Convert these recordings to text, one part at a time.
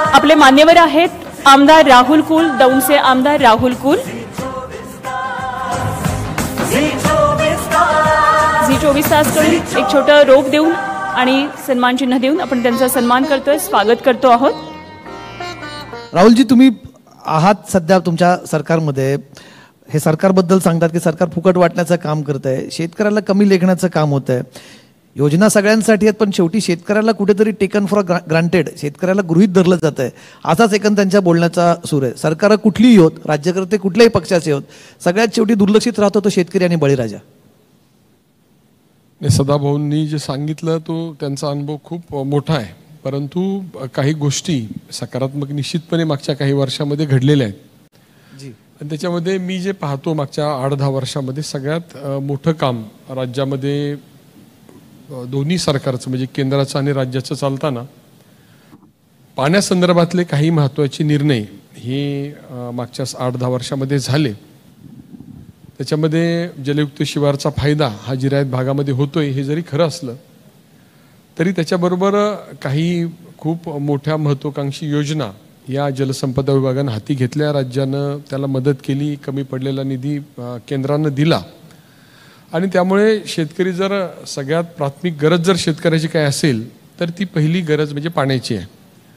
आपले मान्यवर आहेत आमदार राहुल कुल, दौंडचे आमदार राहुल कुल। झी24 तासकडून एक छोटं रोप देऊन आणि सन्मान चिन्ह देऊन आपण त्यांचा सन्मान करतोय, स्वागत करतो आहोत। राहुलजी, तुम्ही आहात सध्या तुमच्या सरकारमध्ये, हे सरकारबद्दल सांगतात की सरकार फुकट वाटण्याचं काम करत आहे, शेतकऱ्याला कमी लेखण्याचं काम होत आहे, योजना सगळ्यांसाठी आहेत पण शेवटी शेतकऱ्याला कुठेतरी टेकन फॉर ग्रांटेड, शेतकऱ्याला गृहीत धरलं जात आहे, असाच एकंदर त्यांच्या बोलण्याचा सूर आहे। सरकार कुठलीही होत, राज्यकर्ते कुठल्याही पक्षाचे होत, सगळ्यात शेवटी दुर्लक्षित राहतो तो शेतकरी आणि बळीराजा। सदाभाऊंनी जे सांगितलं तो त्यांचा अनुभव खूप मोठा आहे, परंतु काही गोष्टी सकारात्मक निश्चितपणे मागच्या काही वर्षामध्ये घडलेल्या आहेत जी। आणि त्याच्यामध्ये मी जे पाहतो मागच्या 8-10 वर्षामध्ये सगळ्यात मोठं काम राज्यामध्ये दोन्ही सरकारचं म्हणजे केंद्राचं आणि राज्याचं चालताना पाण्यासंदर्भातले काही महत्त्वाचे निर्णय हे मागच्या 8-10 वर्षामध्ये झाले। त्याच्यामध्ये जलयुक्त शिवारचा फायदा हा जिरायत भागामध्ये होतोय हे जरी खरं असलं तरी त्याच्याबरोबर काही खूप मोठ्या महत्त्वाकांक्षी योजना या जलसंपदा विभागानं हाती घेतल्या, राज्यानं त्याला मदत केली, कमी पडलेला निधी केंद्रानं दिला आणि त्यामुळे शेतकरी जर सगळ्यात प्राथमिक गरज जर शेतकऱ्याची काय असेल तर ती पहिली गरज म्हणजे पाण्याची आहे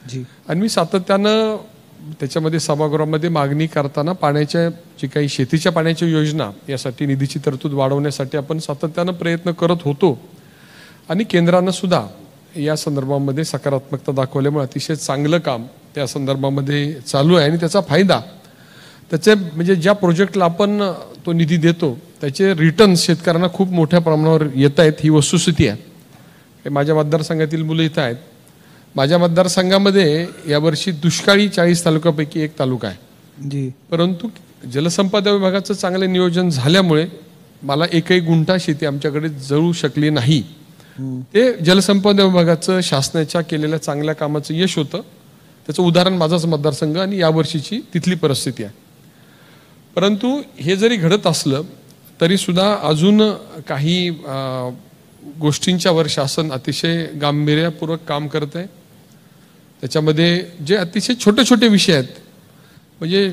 जी। आणि मी सातत्यानं त्याच्यामध्ये सभागृहामध्ये मागणी करताना पाण्याच्या जी काही शेतीच्या पाण्याच्या योजना यासाठी निधीची तरतूद वाढवण्यासाठी आपण सातत्यानं प्रयत्न करत होतो आणि केंद्रानं सुद्धा या संदर्भामध्ये सकारात्मकता दाखवल्यामुळे अतिशय चांगलं काम त्या संदर्भामध्ये चालू आहे आणि त्याचा फायदा त्याचे म्हणजे ज्या प्रोजेक्टला आपण तो निधी देतो त्याचे रिटर्न्स शेतकऱ्यांना खूप मोठ्या प्रमाणावर येत आहेत, ही वस्तुस्थिती आहे। माझ्या मतदारसंघातील मुलं इथं आहेत, माझ्या मतदारसंघामध्ये यावर्षी दुष्काळी 40 तालुक्यापैकी एक तालुका आहे जी, परंतु जलसंपदा विभागाचं चांगलं नियोजन झाल्यामुळे मला एकही गुंठा शेती आमच्याकडे जळू शकली नाही। ते जलसंपदा विभागाचं शासनाच्या केलेल्या चांगल्या कामाचं यश होतं, त्याचं उदाहरण माझाच मतदारसंघ आणि यावर्षीची तिथली परिस्थिती आहे। परंतु हे जरी घडत असलं तरी सुद्धा अजून काही गोष्टींच्यावर शासन अतिशय गांभीर्यपूर्वक काम करत आहे। त्याच्यामध्ये जे अतिशय छोटे छोटे विषय आहेत म्हणजे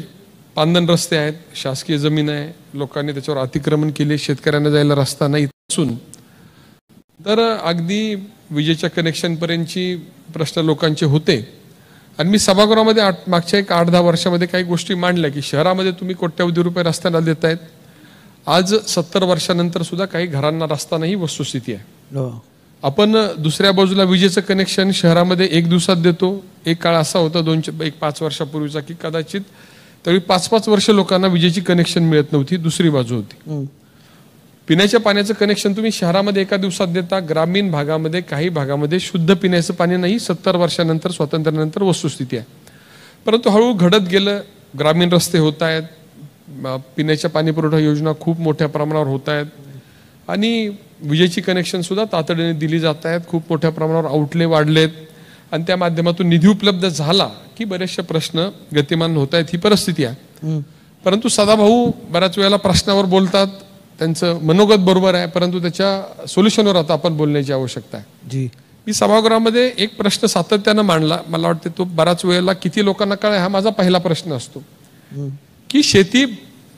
पांदन रस्ते आहेत, शासकीय जमीन आहे, लोकांनी त्याच्यावर अतिक्रमण केले, शेतकऱ्यांना जायला रस्ता नाही असून तर अगदी विजेच्या कनेक्शनपर्यंतची प्रश्न लोकांचे होते आणि मी सभागृहामध्ये मागच्या 8-10 वर्षामध्ये काही गोष्टी मांडल्या की शहरामध्ये तुम्ही कोट्यवधी रुपये रस्त्याला देत आहेत, आज 70 वर्षानंतर सुद्धा काही घरांना रस्ता नाही, वस्तुस्थिती आहे। आपण दुसऱ्या बाजूला विजेचं कनेक्शन शहरामध्ये 1 दिवसात देतो, एक काळ असा होता 5 वर्षापूर्वीचा की कदाचित त्यावेळी 5-5 वर्ष लोकांना विजेची कनेक्शन मिळत नव्हती, दुसरी बाजू होती। पिण्याच्या पाण्याचं कनेक्शन तुम्ही शहरामध्ये एका दिवसात देता, ग्रामीण भागामध्ये काही भागामध्ये शुद्ध पिण्याचं पाणी नाही, 70 वर्षानंतर स्वातंत्र्यानंतर वस्तुस्थिती आहे। परंतु हळूहळू घडत गेलं, ग्रामीण रस्ते होत आहेत, पिण्याच्या पाणी पुरवठा योजना खूप मोठ्या प्रमाणावर होत आहेत आणि विजेची कनेक्शन सुद्धा तातडीने दिली जात आहेत, खूप मोठ्या प्रमाणावर आउटले वाढलेत आणि त्या माध्यमातून निधी उपलब्ध झाला की बरेचसे प्रश्न गतिमान होत आहेत, ही परिस्थिती आहे। परंतु सदाभाऊ बऱ्याच वेळेला प्रश्नावर बोलतात, त्यांचं मनोगत बरोबर आहे, परंतु त्याच्या सोल्युशनवर आता आपण बोलण्याची आवश्यकता आहे जी। मी सभागृहामध्ये एक प्रश्न सातत्यानं मांडला, मला वाटते तो बऱ्याच वेळेला किती लोकांना कळेल हा माझा पहिला प्रश्न असतो की शेती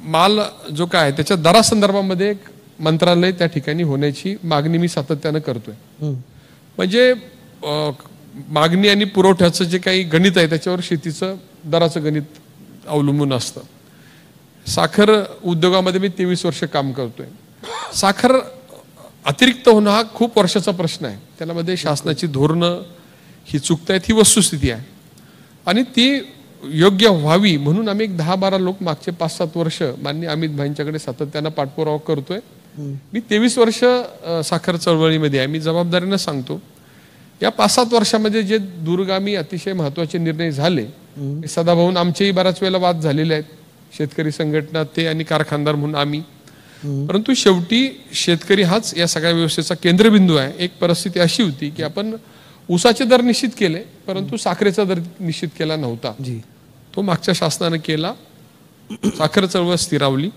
माल जो काय त्याच्या दरासंदर्भामध्ये एक मंत्रालय त्या ठिकाणी होण्याची मागणी मी सातत्यानं करतोय। म्हणजे मागणी आणि पुरवठ्याचं जे काही गणित आहे त्याच्यावर शेतीचं दराचं गणित अवलंबून असतं। साखर उद्योगामध्ये मी 23 वर्ष काम करतोय, साखर अतिरिक्त होणं हा खूप वर्षाचा प्रश्न आहे, त्यामध्ये शासनाची धोरणं ही चुकतायत, ही वस्तुस्थिती आहे आणि ती योग्य व्हावी म्हणून आम्ही एक 10-12 लोक मागचे 5-7 वर्ष माननीय अमित भाईंच्याकडे सातत्यानं पाठपुरावा करतोय। मी 23 वर्ष साखर चळवळीमध्ये आहे, मी जबाबदारीनं सांगतो या 5-7 वर्षामध्ये जे दूरगामी अतिशय महत्त्वाचे निर्णय झाले, सदाभाऊन आमचेही बऱ्याच वेळेला वाद झालेले आहेत, शेतकरी संघटना ते आणि कारखानदार म्हणून आम्ही, परंतु शेवटी शेतकरी हाच या सगळ्या व्यवस्थेचा केंद्रबिंदू आहे। एक परिस्थिती अशी होती की आपण ऊसाचे दर निश्चित केले परंतु साखरेचा दर निश्चित केला नव्हता, तो मागच्या शासनाने केला, साखर चळवळ स्थिरावली।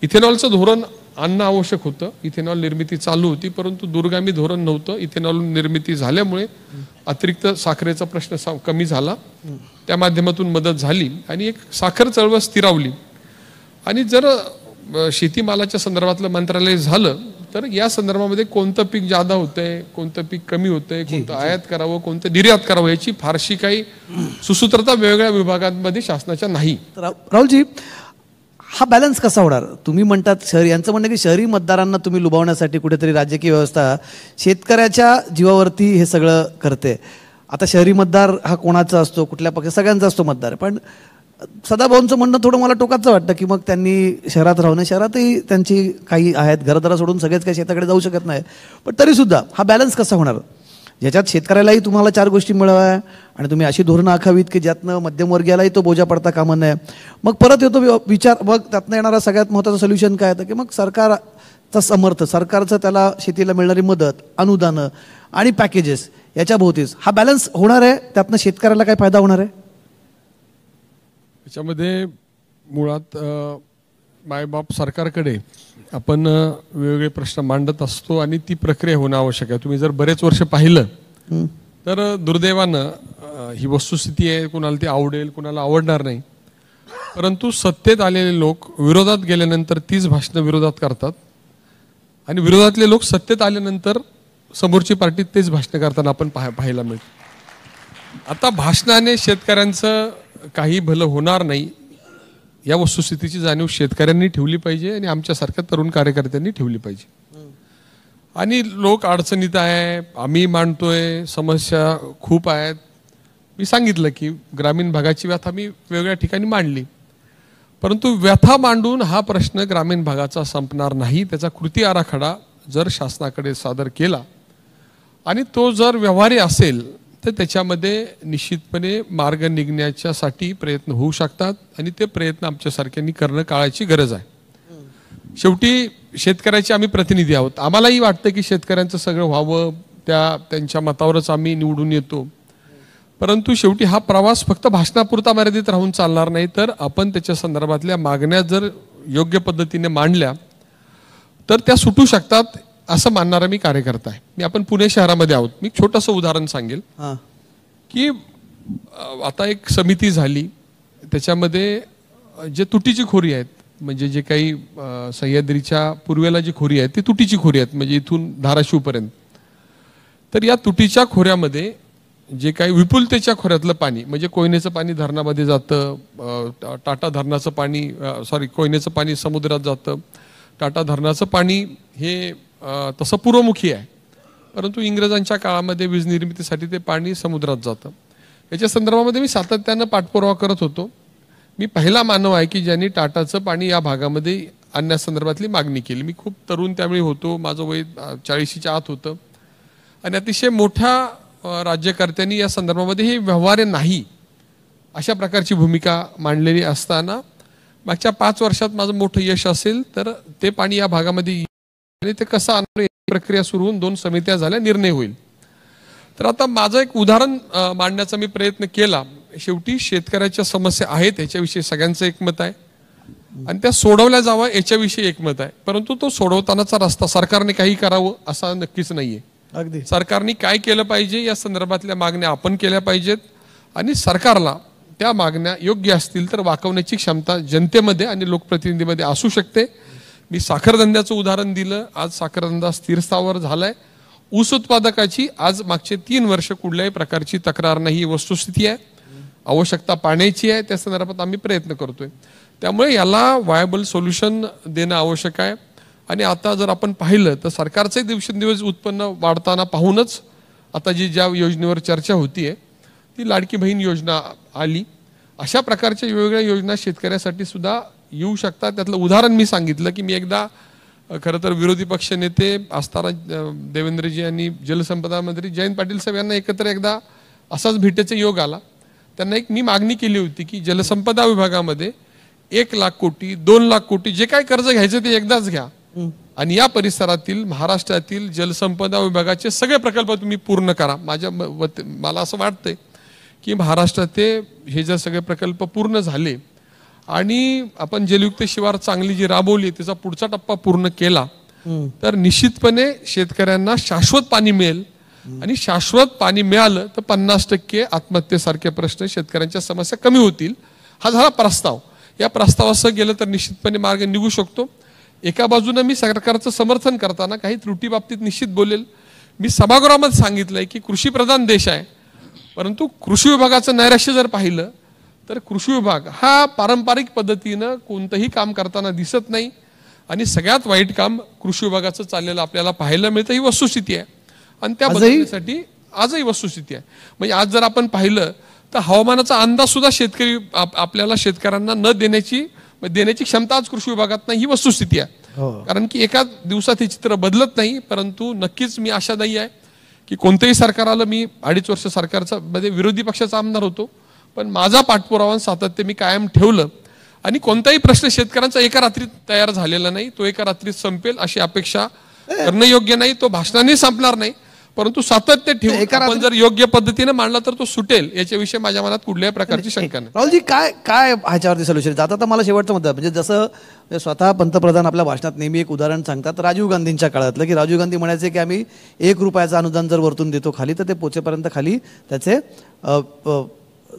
इथेनॉलचं धोरण आणणं आवश्यक होतं. इथेनॉल निर्मिती चालू होती, परंतु दूरगामी धोरण नव्हतं. इथेनॉल निर्मिती झाल्यामुळे अतिरिक्त साखरेचा प्रश्न कमी झाला. त्या माध्यमातून मदत झाली आणि एक साखर चळवळ स्थिरावली. आणि जर शेतीमालाच्या संदर्भातलं मंत्रालय झालं तर या संदर्भामध्ये कोणतं पीक जादा होतंय, कोणतं पीक कमी होतंय, कोणतं आयात करावं, कोणतं निर्यात करावं याची फारशी काही सुसूत्रता वेगवेगळ्या विभागांमध्ये शासनाच्या नाही. राहुलजी, हा बॅलन्स कसा होणार? तुम्ही म्हणतात शहरी, यांचं म्हणणं की शहरी मतदारांना तुम्ही लुबावण्यासाठी कुठेतरी राजकीय व्यवस्था शेतकऱ्याच्या जीवावरती हे सगळं करते. आता शहरी मतदार हा कोणाचा असतो, कुठल्या पक्ष, सगळ्यांचा असतो मतदार. पण सदाभाऊंचं म्हणणं थोडं मला टोकाचं वाटतं की मग त्यांनी शहरात राहू नये. शहरातही त्यांची काही आहेत, घरदारा सोडून सगळेच काही शेताकडे जाऊ शकत नाही. पण तरीसुद्धा हा बॅलन्स कसा होणार, ज्याच्यात शेतकऱ्यालाही तुम्हाला 4 गोष्टी मिळवाव्या आणि तुम्ही अशी धोरणं आखावीत की ज्यातनं मध्यमवर्गीयालाही तो बोजा पडता कामा नये. मग परत येतो विचार, मग त्यातनं येणारा सगळ्यात महत्त्वाचं सोल्युशन काय येतं की मग सरकारचा समर्थ, सरकारचं त्याला शेतीला मिळणारी मदत, अनुदानं आणि पॅकेजेस याच्या भोवतीच हा बॅलन्स होणार आहे. त्यातनं शेतकऱ्याला काय फायदा होणार आहे? त्याच्यामध्ये मुळात मायबाप सरकारकडे आपण वेगवेगळे प्रश्न मांडत असतो आणि ती प्रक्रिया होणं आवश्यक आहे. तुम्ही जर बरेच वर्ष पाहिलं तर दुर्दैवानं ही वस्तुस्थिती आहे. कुणाला ती आवडेल, कुणाला आवडणार नाही, परंतु सत्तेत आलेले लोक विरोधात गेल्यानंतर तीच भाषणं विरोधात करतात आणि विरोधातले लोक सत्तेत आल्यानंतर समोरची पार्टी तेच भाषणं करताना आपण पाहायला मिळतं. आता भाषणाने शेतकऱ्यांचं काही भलं होणार नाही या वस्तुस्थितीची जाणीव शेतकऱ्यांनी ठेवली पाहिजे आणि आमच्यासारख्या तरुण कार्यकर्त्यांनी ठेवली पाहिजे. आणि लोक अडचणीत आहे, आम्ही मांडतोय, समस्या खूप आहेत. मी सांगितलं की ग्रामीण भागाची व्यथा मी वेगवेगळ्या ठिकाणी मांडली, परंतु व्यथा मांडून हा प्रश्न ग्रामीण भागाचा संपणार नाही. त्याचा कृती आराखडा जर शासनाकडे सादर केला आणि तो जर व्यवहारी असेल तर त्याच्यामध्ये निश्चितपणे मार्ग निघण्याच्यासाठी प्रयत्न होऊ शकतात आणि ते प्रयत्न आमच्यासारख्यांनी करणं काळाची गरज आहे. शेवटी शेतकऱ्याचे आम्ही प्रतिनिधी आहोत. आम्हालाही वाटतं की शेतकऱ्यांचं सगळं व्हावं, त्यांच्या मतावरच आम्ही निवडून येतो. परंतु शेवटी हा प्रवास फक्त भाषणापुरता मर्यादित राहून चालणार नाही. तर आपण त्याच्या संदर्भातल्या मागण्या जर योग्य पद्धतीने मांडल्या तर त्या सुटू शकतात असं मानणारा मी कार्यकर्ता आहे. आपण पुणे शहरामध्ये आहोत. मी छोटंसं उदाहरण सांगेल की आता एक समिती झाली, त्याच्यामध्ये जे तुटीची खोरी आहेत, म्हणजे जे काही सह्याद्रीच्या पूर्वेला जी खोरी आहे ती तुटीची खोरी आहेत, म्हणजे इथून धाराशिवपर्यंत. तर या तुटीच्या खोऱ्यामध्ये जे काही विपुलतेच्या खोऱ्यातलं पाणी, म्हणजे कोयनेचं पाणी धरणामध्ये जातं, टाटा धरणाचं पाणी कोयनेचं पाणी समुद्रात जातं, टाटा धरणाचं पाणी हे तसं पूर्वमुखी आहे, परंतु इंग्रजांच्या काळामध्ये वीज निर्मितीसाठी ते पाणी समुद्रात जातं. याच्या संदर्भामध्ये मी सातत्यानं पाठपुरावा करत होतो. मी पहिला मानव आहे की ज्यांनी टाटाचं पाणी या भागामध्ये आणण्यासंदर्भातली मागणी केली. मी खूप तरुण त्यावेळी होतो, माझं वय 40च्या आत होतं आणि अतिशय मोठ्या राज्यकर्त्यांनी या संदर्भामध्ये हे व्यवहार्य नाही अशा प्रकारची भूमिका मांडलेली असताना मागच्या 5 वर्षात माझं मोठं यश असेल तर ते पाणी या भागामध्ये आणि ते कसं आणणार याची प्रक्रिया सुरू होऊन 2 समित्या झाल्या, निर्णय होईल. तर आता माझं एक उदाहरण मांडण्याचा मी प्रयत्न केला. शेवटी शेतकऱ्याच्या समस्या आहेत याच्याविषयी सगळ्यांचं एकमत आहे आणि त्या सोडवल्या जावं याच्याविषयी एकमत आहे, परंतु तो सोडवतानाचा रस्ता सरकारने काही करावं असा नक्कीच नाहीये. अगदी सरकारने काय केलं पाहिजे या संदर्भातल्या मागण्या आपण केल्या पाहिजेत आणि सरकारला त्या मागण्या योग्य असतील तर वाकवण्याची क्षमता जनतेमध्ये आणि लोकप्रतिनिधीमध्ये असू शकते. मी साखर धंद्याचं उदाहरण दिलं. आज साखर धंदा स्थिर स्थावर झालाय. ऊस उत्पादकाची आज मागचे 3 वर्ष कुठल्याही प्रकारची तक्रार नाही, ही वस्तुस्थिती आहे. आवश्यकता पाण्याची आहे, त्या संदर्भात आम्ही प्रयत्न करतोय. त्यामुळे याला वायबल सोल्युशन देणं आवश्यक आहे. आणि आता जर आपण पाहिलं तर सरकारचे दिवसेंदिवस उत्पन्न वाढताना पाहूनच आता ज्या योजनेवर चर्चा होतीये ती लाडकी बहीण योजना आली. अशा प्रकारच्या वेगवेगळ्या योजना शेतकऱ्यासाठी सुद्धा येऊ शकतात. त्यातलं उदाहरण मी सांगितलं की मी एकदा खरं तर विरोधी पक्ष नेते असताना देवेंद्रजी आणि जलसंपदा मंत्री जयंत पाटील साहेब यांना एकत्र एकदा असाच भेटीचा योग आला. त्यांना एक मी मागणी केली होती की जलसंपदा विभागामध्ये 1 लाख कोटी 2 लाख कोटी जे काय कर्ज घ्यायचं ते एकदाच घ्या आणि या परिसरातील महाराष्ट्रातील जलसंपदा विभागाचे सगळे प्रकल्प तुम्ही पूर्ण करा. मला असं वाटतंय की महाराष्ट्रात हे जर सगळे प्रकल्प पूर्ण झाले आणि आपण जलयुक्त शिवार चांगली जी राबवली त्याचा पुढचा टप्पा पूर्ण केला तर निश्चितपणे शेतकऱ्यांना शाश्वत पाणी मिळेल आणि शाश्वत पाणी मिळालं तर 50% आत्महत्येसारखे प्रश्न शेतकऱ्यांच्या समस्या कमी होतील. हा झाला प्रस्ताव. या प्रस्तावासह गेलं तर निश्चितपणे मार्ग निघू शकतो. एका बाजूने मी सरकारचं समर्थन करताना काही त्रुटी बाबतीत निश्चित बोलेल. मी सभागृहामध्ये सांगितलंय की कृषी प्रधान देश आहे, परंतु कृषी विभागाचं नैराश्य जर पाहिलं तर कृषी विभाग हा पारंपरिक पद्धतीनं कोणतंही काम करताना दिसत नाही आणि सगळ्यात वाईट काम कृषी विभागाचं चाललेलं आपल्याला पाहायला मिळतं. ही वस्तुस्थिती आहे आणि त्या बदलण्यासाठी आजही वस्तुस्थिती आहे. म्हणजे आज जर आपण पाहिलं तर हवामानाचा अंदाज सुद्धा शेतकरी आपल्याला शेतकऱ्यांना न देण्याची क्षमता आज कृषी विभागात नाही. ही वस्तुस्थिती आहे. कारण की एका दिवसात हे चित्र बदलत नाही. परंतु नक्कीच मी आशादायी आहे की कोणतंही सरकार आलं, मी 2.5 वर्ष सरकारचा मध्ये विरोधी पक्षाचा आमदार होतो, पण माझा पाठपुरावा सातत्य मी कायम ठेवलं आणि कोणताही प्रश्न शेतकऱ्यांचा एका रात्रीत तयार झालेला नाही. तो एका रात्रीत संपेल अशी अपेक्षा करणं योग्य नाही. तो भाषणाने संपणार नाही, परंतु सातत्य ठेवून आपण जर योग्य पद्धतीने मांडला तर तो सुटेल याच्याविषयी माझ्या मनात कुठल्याही प्रकारची शंका नाही. राहुलजी, काय ह्याच्यावरती सोल्युशन जातात? मला शेवटचा मुद्दा म्हणजे जसं स्वतः पंतप्रधान आपल्या भाषणात नेहमी एक उदाहरण सांगतात राजीव गांधींच्या काळातलं, की राजीव गांधी म्हणायचे की आम्ही 1 रुपयाचं अनुदान जर वरतून देतो खाली तर ते पोचेपर्यंत खाली त्याचे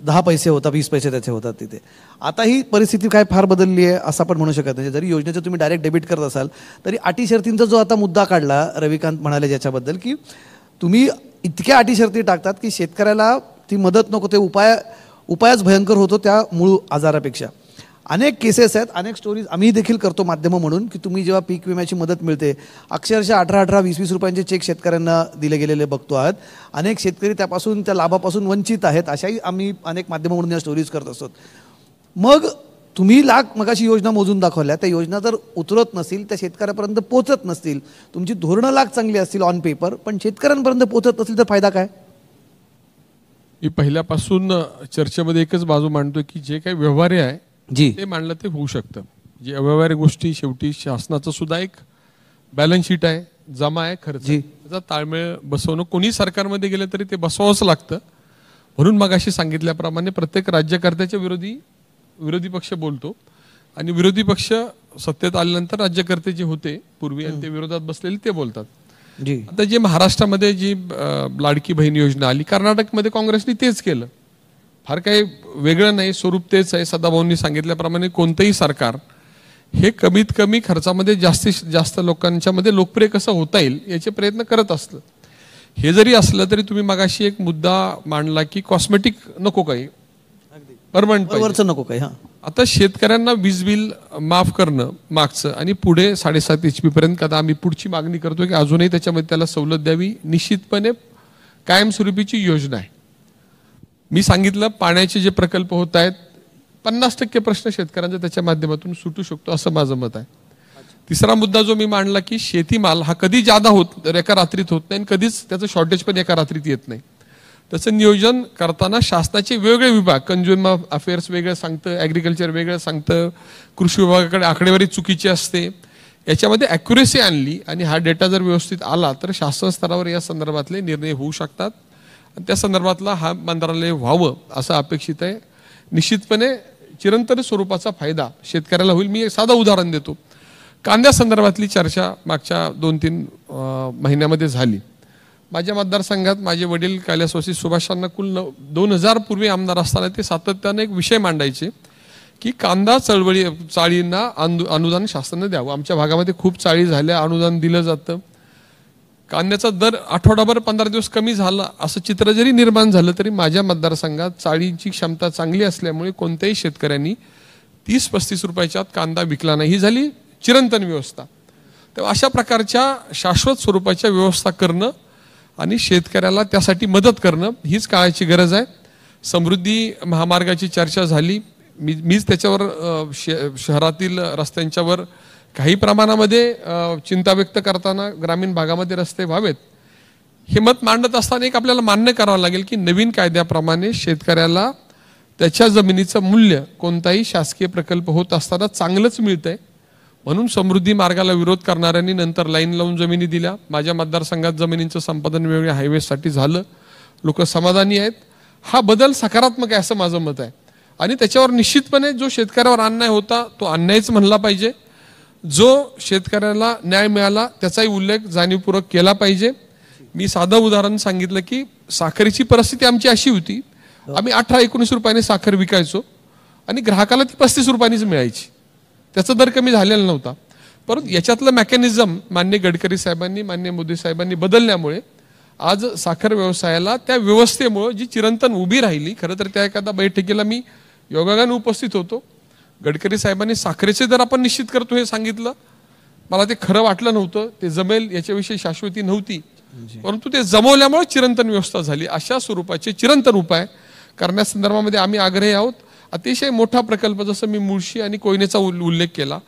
10 पैसे होतात, 20 पैसे त्याचे होतात तिथे. आता ही परिस्थिती काय फार बदलली आहे असं आपण म्हणू शकत नाही. जरी योजनेचं तुम्ही डायरेक्ट डेबिट करत असाल तरी अटी शर्तींचा जो आता मुद्दा काढला रविकांत म्हणाले ज्याच्याबद्दल, की तुम्ही इतक्या अटी शर्ती टाकतात की शेतकऱ्याला ती मदत नको, ते उपायच भयंकर होतो त्या मूळ आजारापेक्षा. अनेक केसेस आहेत, अनेक स्टोरीज आम्ही देखील करतो माध्यमं म्हणून, की तुम्ही जेव्हा पीक विम्याची मदत मिळते अक्षरशः 18-18, 20-20 रुपयांचे चेक शेतकऱ्यांना दिले गेलेले बघतो आहात. अनेक शेतकरी त्यापासून त्या लाभापासून वंचित आहेत. अशाही आम्ही अनेक माध्यमं म्हणून या स्टोरीज करत असतो. मग तुम्ही मगाशी योजना मोजून दाखवल्या, त्या योजना जर उतरत नसतील, त्या शेतकऱ्यापर्यंत पोहोचत नसतील, तुमची धोरणं चांगली असतील ऑन पेपर पण शेतकऱ्यांपर्यंत पोहोचत नसतील तर फायदा काय? मी पहिल्यापासून चर्चेमध्ये एकच बाजू मांडतो की जे काही व्यवहार्य आहे ते मांडलं ते होऊ शकतं. जे अव्यवहार्य गोष्टी शेवटी शासनाचं सुद्धा एक बॅलन्स शीट आहे, जमा आहे, खर्च, त्याचा ताळमेळ बसवणं कोणी सरकारमध्ये गेलं तरी ते बसवावंच लागतं. म्हणून मग अशी सांगितल्याप्रमाणे प्रत्येक राज्यकर्त्याच्या विरोधी पक्ष बोलतो आणि विरोधी पक्ष सत्तेत आल्यानंतर राज्यकर्ते जे होते पूर्वी आणि ते विरोधात बसलेले ते बोलतात. आता जे महाराष्ट्रामध्ये जी लाडकी बहीण योजना आली, कर्नाटकमध्ये काँग्रेसने तेच केलं. फार काही वेगळं नाही, स्वरूप तेच आहे. सदाभाऊंनी सांगितल्याप्रमाणे कोणतंही सरकार हे कमीत कमी खर्चामध्ये जास्तीत जास्त लोकांच्या मध्ये लोकप्रिय कसं होता येईल याचे प्रयत्न करत असतं. हे जरी असलं तरी तुम्ही मगाशी एक मुद्दा मांडला की कॉस्मेटिक नको, काही परमनंट नको काही. आता शेतकऱ्यांना वीज बिल माफ करणं मागचं आणि पुढे 7.5 HP पर्यंत आता आम्ही पुढची मागणी करतो की अजूनही त्याच्यामध्ये त्याला सवलत द्यावी. निश्चितपणे कायमस्वरूपीची योजना आहे. मी सांगितलं पाण्याचे जे प्रकल्प होत आहेत 50% प्रश्न शेतकऱ्यांचा त्याच्या माध्यमातून सुटू शकतो असं माझं मत आहे. तिसरा मुद्दा जो मी मांडला की शेतीमाल हा कधी जादा एका रात्रीत होत नाही आणि कधीच त्याचं शॉर्टेज पण एका रात्रीत येत नाही. त्याचं नियोजन करताना शासनाचे वेगवेगळे विभाग, कंझ्युमर अफेअर्स वेगळं सांगतं, ॲग्रिकल्चर वेगळं सांगतं, कृषी विभागाकडे आकडेवारी चुकीची असते. याच्यामध्ये ॲक्युरेसी आणली आणि हा डेटा जर व्यवस्थित आला तर शासन स्तरावर या संदर्भातले निर्णय होऊ शकतात आणि त्या संदर्भातला हा मंत्रालय व्हावं असं अपेक्षित आहे. निश्चितपणे चिरंतन स्वरूपाचा फायदा शेतकऱ्याला होईल. मी एक साधं उदाहरण देतो. कांद्या संदर्भातली चर्चा मागच्या 2-3 महिन्यामध्ये झाली. माझ्या मतदारसंघात माझे वडील कैलासवासी सुभाषांना कुल 2000 पूर्वी आमदार असताना ते सातत्याने एक विषय मांडायचे की कांदा चाळींना अनुदान शासनाने द्यावं. आमच्या भागामध्ये खूप चाळी झाल्या, अनुदान दिलं जातं. कांद्याचा दर आठवडाभर 15 दिवस कमी झाला असं चित्र जरी निर्माण झालं तरी माझ्या मतदारसंघात चाळींची क्षमता चांगली असल्यामुळे कोणत्याही शेतकऱ्यांनी 30-35 रुपयाच्या कांदा विकला नाही. ही झाली चिरंतन व्यवस्था. तर अशा प्रकारच्या शाश्वत स्वरूपाच्या व्यवस्था करणं आणि शेतकऱ्याला त्यासाठी मदत करणं हीच काळाची गरज आहे. समृद्धी महामार्गाची चर्चा झाली. मीच त्याच्यावर शहरातील रस्त्यांच्यावर काही प्रमाणामध्ये चिंता व्यक्त करताना ग्रामीण भागामध्ये रस्ते व्हावेत हे मत मांडत असताना एक आपल्याला मान्य करावं लागेल की नवीन कायद्याप्रमाणे शेतकऱ्याला त्याच्या जमिनीचं मूल्य कोणताही शासकीय प्रकल्प होत असताना चांगलंच मिळतंय. म्हणून समृद्धी मार्गाला विरोध करणाऱ्यांनी नंतर लाईन लावून जमिनी दिल्या. माझ्या मतदारसंघात जमिनींचं संपादन वेगवेगळ्या हायवेसाठी झालं. लोक समाधानी आहेत. हा बदल सकारात्मक आहे असं माझं मत आहे. आणि त्याच्यावर निश्चितपणे जो शेतकऱ्यावर अन्याय होता तो अन्यायच म्हणला पाहिजे, जो शेतकऱ्याला न्याय मिळाला त्याचाही उल्लेख जाणीवपूर्वक केला पाहिजे. मी साधं उदाहरण सांगितलं की साखरेची परिस्थिती आमची अशी होती, आम्ही 18-19 रुपयाने साखर विकायचो आणि ग्राहकाला ती 35 रुपयांनीच मिळायची, त्याचा दर कमी झालेला नव्हता. परंतु याच्यातलं मेकॅनिझम माननीय गडकरी साहेबांनी, माननीय मोदी साहेबांनी बदलल्यामुळे आज साखर व्यवसायाला त्या व्यवस्थेमुळे जी चिरंतन उभी राहिली. खरं तर त्या एखाद्या बैठकीला मी योगायोगाने उपस्थित होतो. गडकरी साहेबांनी साखरेचे दर आपण निश्चित करतो हे सांगितलं, मला ते खरं वाटलं नव्हतं, ते जमेल याच्याविषयी शाश्वती नव्हती, परंतु ते जमवल्यामुळे चिरंतन व्यवस्था झाली. अशा स्वरूपाचे चिरंतन उपाय करण्यासंदर्भामध्ये आम्ही आग्रही आहोत. अतिशय मोठा प्रकल्प, जसं मी मुळशी आणि कोयनेचा उल्लेख केला,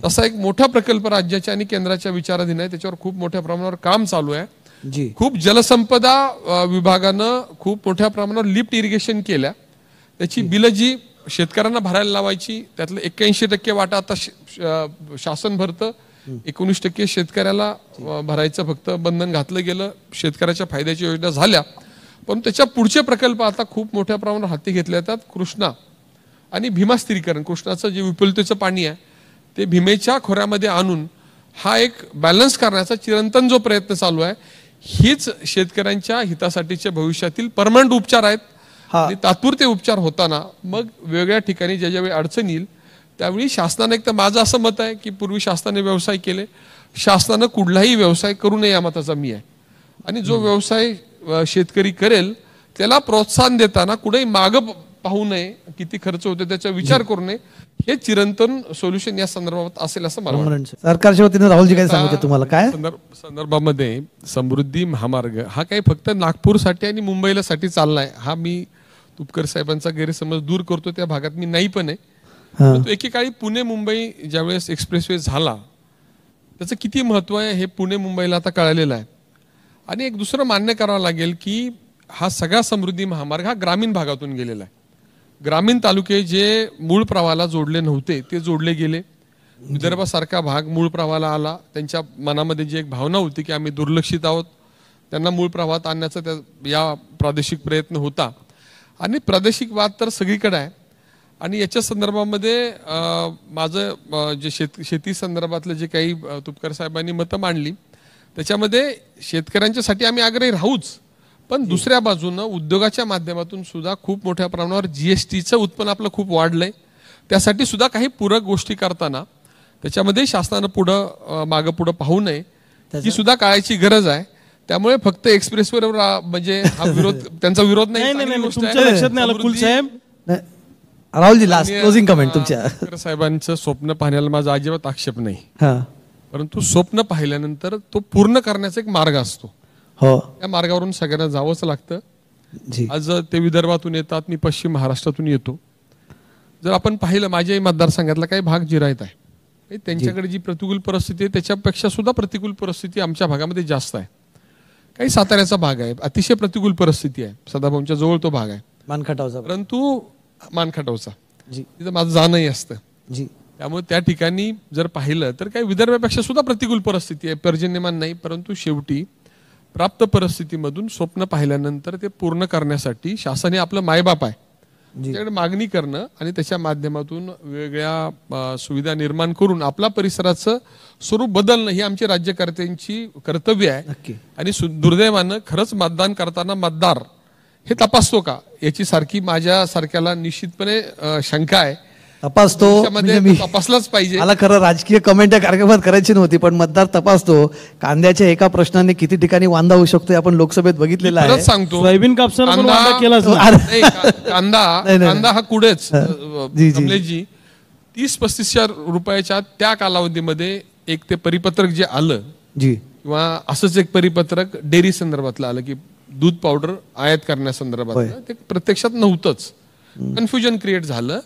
तसा एक मोठा प्रकल्प राज्याच्या आणि केंद्राच्या विचाराधीन आहे, त्याच्यावर खूप मोठ्या प्रमाणावर काम चालू आहे. खूप जलसंपदा विभागानं खूप मोठ्या प्रमाणावर लिफ्ट इरिगेशन केल्या, त्याची बिलं जी शेतकऱ्यांना भरायला लावायची त्यातलं 81% वाटा आता शासन भरतं, 19% शेतकऱ्याला भरायचं फक्त बंधन घातलं गेलं. शेतकऱ्याच्या फायद्याच्या योजना झाल्या, पण त्याच्या पुढचे प्रकल्प आता खूप मोठ्या प्रमाणावर हाती घेतले जातात. कृष्णा आणि भीमा स्थिरीकरण, कृष्णाचं जे विपुलतेचं पाणी आहे ते भीमेच्या खोऱ्यामध्ये आणून हा एक बॅलन्स करण्याचा चिरंतन जो प्रयत्न चालू आहे, हीच शेतकऱ्यांच्या हितासाठीचे भविष्यातील परमनंट उपचार आहेत. आणि तात्पुरते उपचार होताना मग वेगळ्या ठिकाणी ज्यावेळी अडचण येईल त्यावेळी शासनाने, एक तर माझं असं मत आहे की पूर्वी शासनाने व्यवसाय केले, शासनानं कुठलाही व्यवसाय करू नये या मताचा मी आहे. आणि जो व्यवसाय शेतकरी करेल त्याला प्रोत्साहन देताना कुठेही मागं पाहू नये, किती खर्च होतो त्याचा विचार करू नये, हे चिरंतन सोल्युशन या संदर्भात असेल असं मला वाटतं. सरकारच्या वतीने राहुलजी काय सांगते तुम्हाला काय संदर्भामध्ये समृद्धी महामार्ग हा काही फक्त नागपूरसाठी आणि मुंबईला साठी चाललाय, हा मी तुपकर साहेबांचा गैरसमज दूर करतो, त्या भागात मी नाही पण आहे. परंतु एकेकाळी पुणे मुंबई ज्यावेळेस एक्सप्रेसवे झाला त्याचं किती महत्व आहे हे पुणे मुंबईला आता कळालेलं आहे. आणि एक दुसरं मान्य करावं लागेल की हा सगळा समृद्धी महामार्ग हा ग्रामीण भागातून गेलेला आहे. ग्रामीण तालुके जे मूळ प्रवाहाला जोडले नव्हते ते जोडले गेले. विदर्भासारखा भाग मूळ प्रवाहाला आला, त्यांच्या मनामध्ये जी एक भावना होती की आम्ही दुर्लक्षित आहोत, त्यांना मूळ प्रवाहात आणण्याचा त्या या प्रादेशिक प्रयत्न होता. आणि प्रादेशिक वाद तर सगळीकडे आहे. आणि याच्या संदर्भामध्ये माझं जे शेती संदर्भातलं जे काही तुपकर साहेबांनी मतं मांडली त्याच्यामध्ये शेतकऱ्यांच्यासाठी आम्ही आग्रही राहूच, पण दुसऱ्या बाजूनं उद्योगाच्या माध्यमातून सुद्धा खूप मोठ्या प्रमाणावर GSTचं उत्पन्न आपलं खूप वाढलंय, त्यासाठी सुद्धा काही पूरक गोष्टी करताना त्याच्यामध्ये शासनानं पुढं मागं पुढं पाहू नये ही सुद्धा काळाची गरज आहे. त्यामुळे फक्त एक्सप्रेसवर म्हणजे हा विरोध त्यांचा विरोध नाही. राहुलजी लास्ट क्लोजिंग कमेंट तुमच्या. साहेबांचं स्वप्न पाहण्याला माझा अजिबात आक्षेप नाही, परंतु स्वप्न पाहिल्यानंतर तो पूर्ण करण्याचा एक मार्ग असतो, त्या मार्गावरून सगळ्यांना जावंच लागतं. आज ते विदर्भातून येतात, मी पश्चिम महाराष्ट्रातून येतो. जर आपण पाहिलं माझ्याही मतदारसंघातला काही भाग जिरायत आहे, त्यांच्याकडे जी प्रतिकूल परिस्थिती आहे त्याच्यापेक्षा सुद्धा प्रतिकूल परिस्थिती आमच्या भागामध्ये जास्त आहे. काही साताऱ्याचा भाग आहे, अतिशय प्रतिकूल परिस्थिती आहे, सदाभाऊंच्या जवळ तो भाग आहे मानखटावचा, परंतु मानखटावचा तिथं माझं जाणंही असतं. त्यामुळे त्या ठिकाणी जर पाहिलं तर काही विदर्भापेक्षा सुद्धा प्रतिकूल परिस्थिती आहे, पर्जन्यमान नाही. परंतु शेवटी प्राप्त परिस्थितीमधून स्वप्न पाहिल्यानंतर ते पूर्ण करण्यासाठी शासन हे आपलं मायबाप आहे, त्याच्याकडे मागणी करणं आणि त्याच्या माध्यमातून वेगळ्या सुविधा निर्माण करून आपला परिसराचं स्वरूप बदलणं ही आमची राज्यकर्त्यांची कर्तव्य आहे. आणि दुर्दैवानं खरंच मतदान करताना मतदार हे तपासतो का याची सारखी माझ्या सारख्याला निश्चितपणे शंका आहे. तपासतो तपासलाच पाहिजे. मला खरं राजकीय कमेंट या कार्यक्रमात करायची नव्हती, पण मतदार तपासतो. कांद्याच्या एका प्रश्नाने किती ठिकाणी वांदा होऊ शकतो आपण लोकसभेत बघितलेला आहे. सांगतो सोयाबीन कापसाला कांदा हा कुठेच कमलेशजी 30-35 रुपयाच्या त्या कालावधीमध्ये एक ते परिपत्रक जे आलं किंवा असंच एक परिपत्रक डेअरी संदर्भातलं आलं की दूध पावडर आयात करण्यासंदर्भात, ते प्रत्यक्षात नव्हतंच, कन्फ्युजन क्रिएट झालं.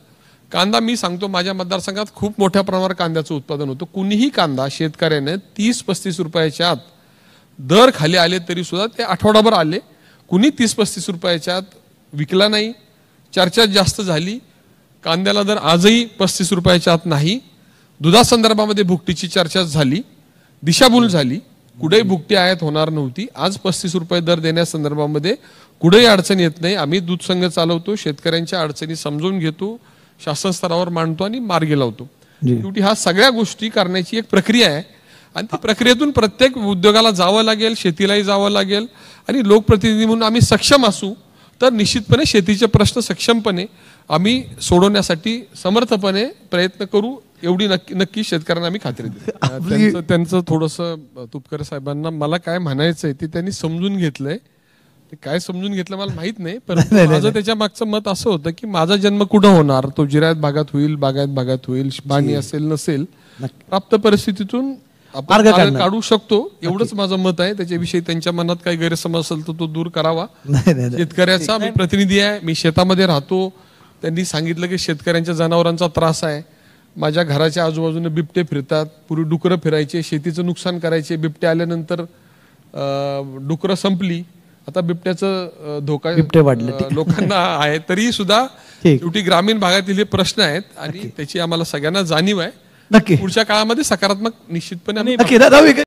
कांदा मी सांगतो माझ्या मतदारसंघात खूप मोठ्या प्रमाणावर कांद्याचं उत्पादन होतं. कुणीही कांदा शेतकऱ्याने 30-35 रुपयाच्या आत दर खाली आले तरी सुद्धा ते आठवडाभर आले, कुणी 30-35 रुपयाच्या आत विकला नाही. चर्चा जास्त झाली. कांद्याला दर आजही 35 रुपयाच्या आत नाही. दुधासंदर्भामध्ये भुकटीची चर्चा झाली, दिशाभूल झाली, कुठेही भुकटी आयात होणार नव्हती. आज 35 रुपये दर देण्यासंदर्भामध्ये कुठेही अडचण येत नाही. आम्ही दूध संघ चालवतो, शेतकऱ्यांच्या अडचणी समजून घेतो, शासन स्तरावर मांडतो आणि मार्गी लावतो. शेवटी हा सगळ्या गोष्टी करण्याची एक प्रक्रिया आहे आणि ती प्रक्रियेतून प्रत्येक उद्योगाला जावं लागेल, शेतीलाही जावं लागेल आणि लोकप्रतिनिधी म्हणून आम्ही सक्षम असू तर निश्चितपणे शेतीचे प्रश्न सक्षमपणे आम्ही सोडवण्यासाठी समर्थपणे प्रयत्न करू, एवढी नक्की शेतकऱ्यांना आम्ही खात्री देतो. त्यांचं थोडंसं तुपकर साहेबांना मला काय म्हणायचं आहे ते त्यांनी समजून घेतलंय. ते काय समजून घेतलं मला माहित नाही, पण माझं त्याच्या मागचं मत असं होतं की माझा जन्म कुठं होणार, तो जिरायत भागात होईल, बागायत भागात होईल, पाणी असेल नसेल, प्राप्त परिस्थितीतून आपण काढू शकतो, एवढंच माझं मत आहे. त्याच्याविषयी त्यांच्या मनात काही गैरसमज असेल तर तो दूर करावा. शेतकऱ्याचा मी प्रतिनिधी आहे, मी शेतामध्ये राहतो. त्यांनी सांगितलं की शेतकऱ्यांच्या जनावरांचा त्रास आहे, माझ्या घराच्या आजूबाजूने बिबटे फिरतात, पूर्वी डुकरं फिरायचे, शेतीचं नुकसान करायचे, बिबटे आल्यानंतर डुकरं संपली, आता बिबट्याचं धोका लोकांना आहे. तरी सुद्धा शेवटी ग्रामीण भागातील हे प्रश्न आहेत आणि त्याची आम्हाला सगळ्यांना जाणीव आहे. नक्की पुढच्या काळामध्ये सकारात्मक निश्चितपणे